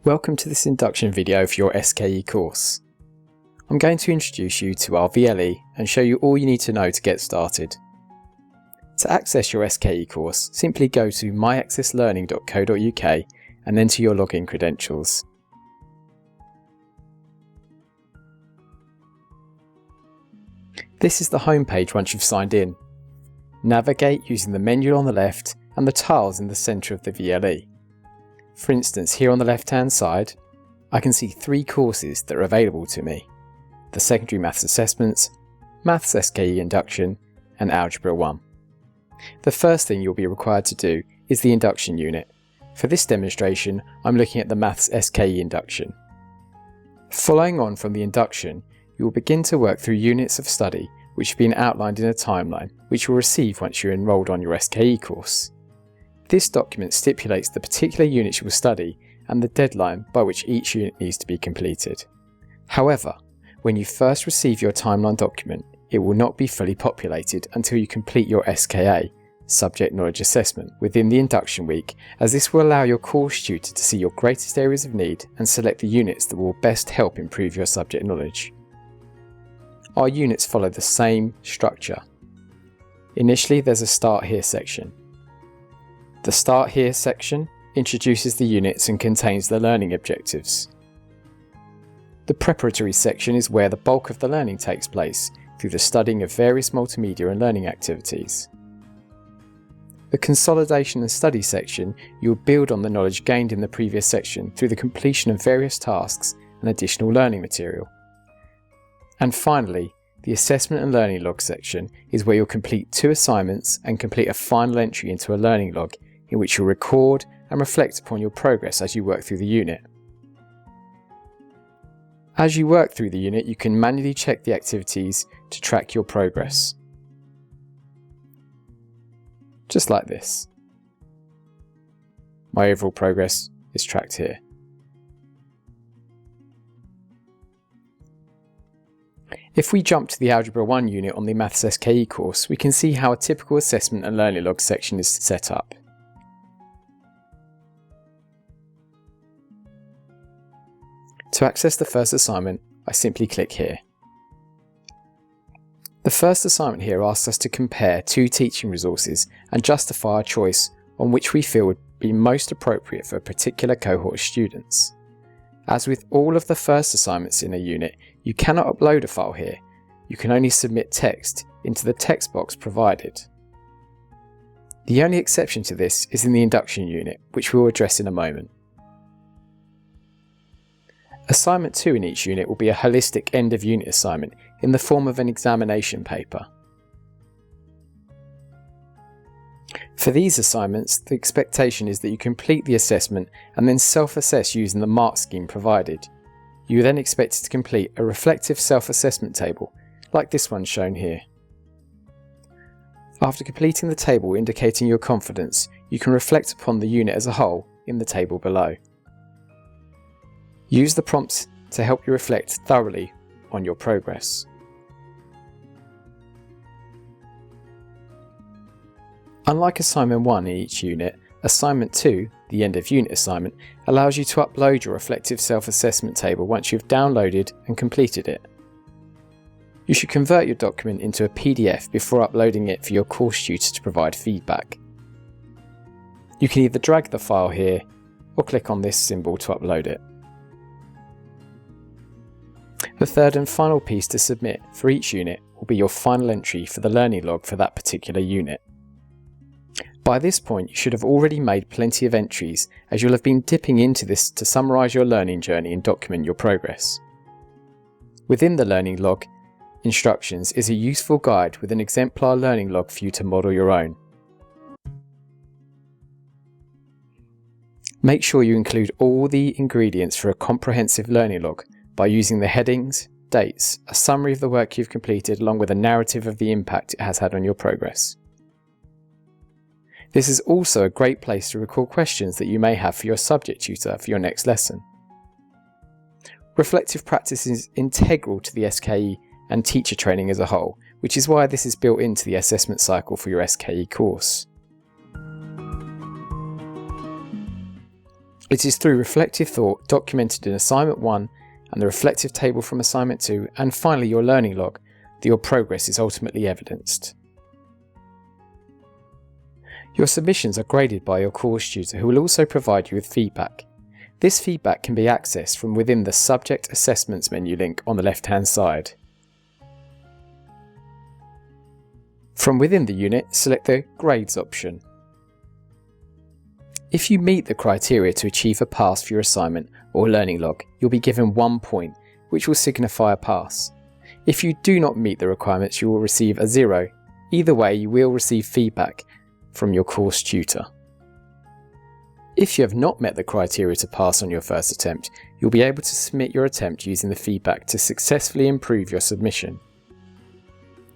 Welcome to this induction video for your SKE course. I'm going to introduce you to our VLE and show you all you need to know to get started. To access your SKE course, simply go to myaccesslearning.co.uk and enter your login credentials. This is the home page once you've signed in. Navigate using the menu on the left and the tiles in the centre of the VLE. For instance, here on the left hand side, I can see 3 courses that are available to me: the Secondary Maths Assessments, Maths SKE Induction and Algebra 1. The first thing you'll be required to do is the Induction unit. For this demonstration, I'm looking at the Maths SKE Induction. Following on from the Induction, you will begin to work through units of study which have been outlined in a timeline which you will receive once you're enrolled on your SKE course. This document stipulates the particular units you will study and the deadline by which each unit needs to be completed. However, when you first receive your timeline document, it will not be fully populated until you complete your SKA, Subject Knowledge Assessment, within the induction week, as this will allow your course tutor to see your greatest areas of need and select the units that will best help improve your subject knowledge. Our units follow the same structure. Initially, there's a Start Here section. The Start Here section introduces the units and contains the learning objectives. The Preparatory section is where the bulk of the learning takes place through the studying of various multimedia and learning activities. The Consolidation and Study section, you will build on the knowledge gained in the previous section through the completion of various tasks and additional learning material. And finally, the Assessment and Learning Log section is where you'll complete 2 assignments and complete a final entry into a learning log in which you'll record and reflect upon your progress as you work through the unit. As you work through the unit, you can manually check the activities to track your progress. Just like this. My overall progress is tracked here. If we jump to the Algebra 1 unit on the Maths SKE course, we can see how a typical Assessment and Learning Log section is set up. To access the first assignment, I simply click here. The first assignment here asks us to compare 2 teaching resources and justify our choice on which we feel would be most appropriate for a particular cohort of students. As with all of the first assignments in a unit, you cannot upload a file here. You can only submit text into the text box provided. The only exception to this is in the Induction unit, which we will address in a moment. Assignment 2 in each unit will be a holistic end-of-unit assignment in the form of an examination paper. For these assignments, the expectation is that you complete the assessment and then self-assess using the mark scheme provided. You are then expected to complete a reflective self-assessment table, like this one shown here. After completing the table indicating your confidence, you can reflect upon the unit as a whole in the table below. Use the prompts to help you reflect thoroughly on your progress. Unlike Assignment 1 in each unit, Assignment 2, the end of unit assignment, allows you to upload your reflective self-assessment table once you've downloaded and completed it. You should convert your document into a PDF before uploading it for your course tutor to provide feedback. You can either drag the file here or click on this symbol to upload it. The third and final piece to submit for each unit will be your final entry for the learning log for that particular unit. By this point, you should have already made plenty of entries, as you'll have been dipping into this to summarise your learning journey and document your progress. Within the learning log, instructions is a useful guide with an exemplar learning log for you to model your own. Make sure you include all the ingredients for a comprehensive learning log by using the headings, dates, a summary of the work you've completed along with a narrative of the impact it has had on your progress. This is also a great place to record questions that you may have for your subject tutor for your next lesson. Reflective practice is integral to the SKE and teacher training as a whole, which is why this is built into the assessment cycle for your SKE course. It is through reflective thought documented in Assignment 1 and the reflective table from Assignment 2 and finally your learning log that your progress is ultimately evidenced. Your submissions are graded by your course tutor, who will also provide you with feedback. This feedback can be accessed from within the Subject Assessments menu link on the left-hand side. From within the unit, select the Grades option. If you meet the criteria to achieve a pass for your assignment or learning log, you'll be given 1 point, which will signify a pass. If you do not meet the requirements, you will receive a 0. Either way, you will receive feedback from your course tutor. If you have not met the criteria to pass on your first attempt, you'll be able to submit your attempt using the feedback to successfully improve your submission.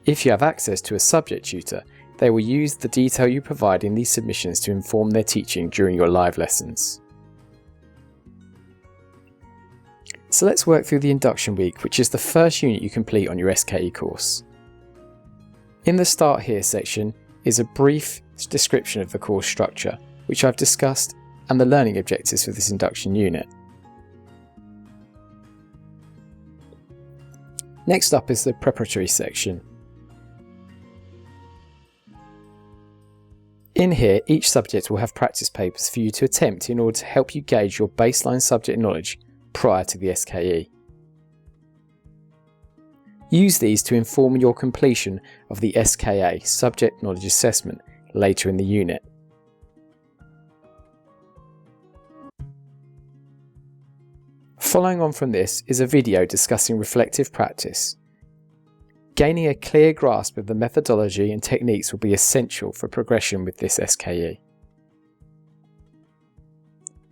If you have access to a subject tutor, they will use the detail you provide in these submissions to inform their teaching during your live lessons. So let's work through the induction week, which is the first unit you complete on your SKE course. In the Start Here section is a brief description of the course structure, which I've discussed, and the learning objectives for this induction unit. Next up is the preparatory section. In here, each subject will have practice papers for you to attempt in order to help you gauge your baseline subject knowledge prior to the SKE. Use these to inform your completion of the SKA Subject Knowledge Assessment later in the unit. Following on from this is a video discussing reflective practice. Gaining a clear grasp of the methodology and techniques will be essential for progression with this SKE.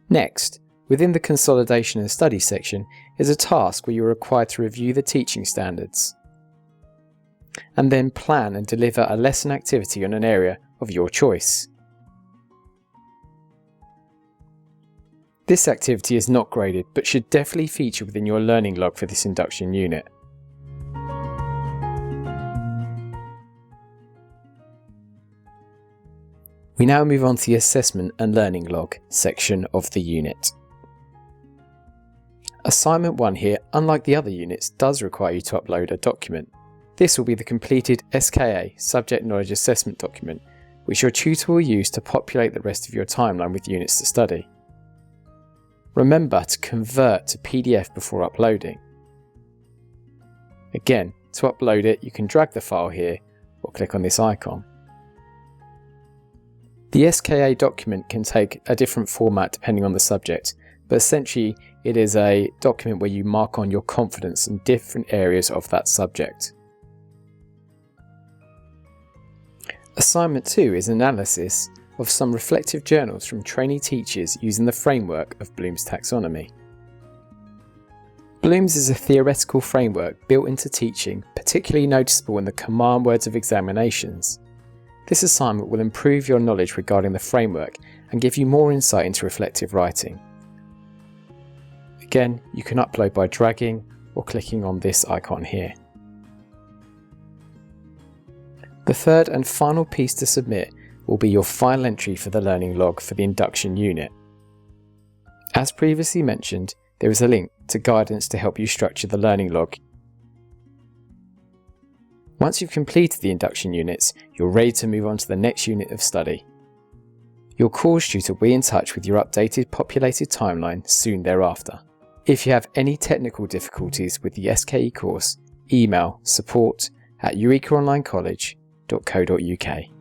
Next, within the Consolidation and Study section is a task where you are required to review the teaching standards and then plan and deliver a lesson activity on an area of your choice. This activity is not graded but should definitely feature within your learning log for this induction unit. We now move on to the Assessment and Learning Log section of the unit. Assignment 1 here, unlike the other units, does require you to upload a document. This will be the completed SKA Subject Knowledge Assessment document, which your tutor will use to populate the rest of your timeline with units to study. Remember to convert to PDF before uploading. Again, to upload it, you can drag the file here or click on this icon. The SKA document can take a different format depending on the subject, but essentially it is a document where you mark on your confidence in different areas of that subject. Assignment 2 is an analysis of some reflective journals from trainee teachers using the framework of Bloom's taxonomy. Bloom's is a theoretical framework built into teaching, particularly noticeable in the command words of examinations. This assignment will improve your knowledge regarding the framework and give you more insight into reflective writing. Again, you can upload by dragging or clicking on this icon here. The third and final piece to submit will be your final entry for the learning log for the induction unit. As previously mentioned, there is a link to guidance to help you structure the learning log. Once you've completed the induction units, you're ready to move on to the next unit of study. Your course tutor will be in touch with your updated populated timeline soon thereafter. If you have any technical difficulties with the SKE course, email support@eurekaonlinecollege.co.uk.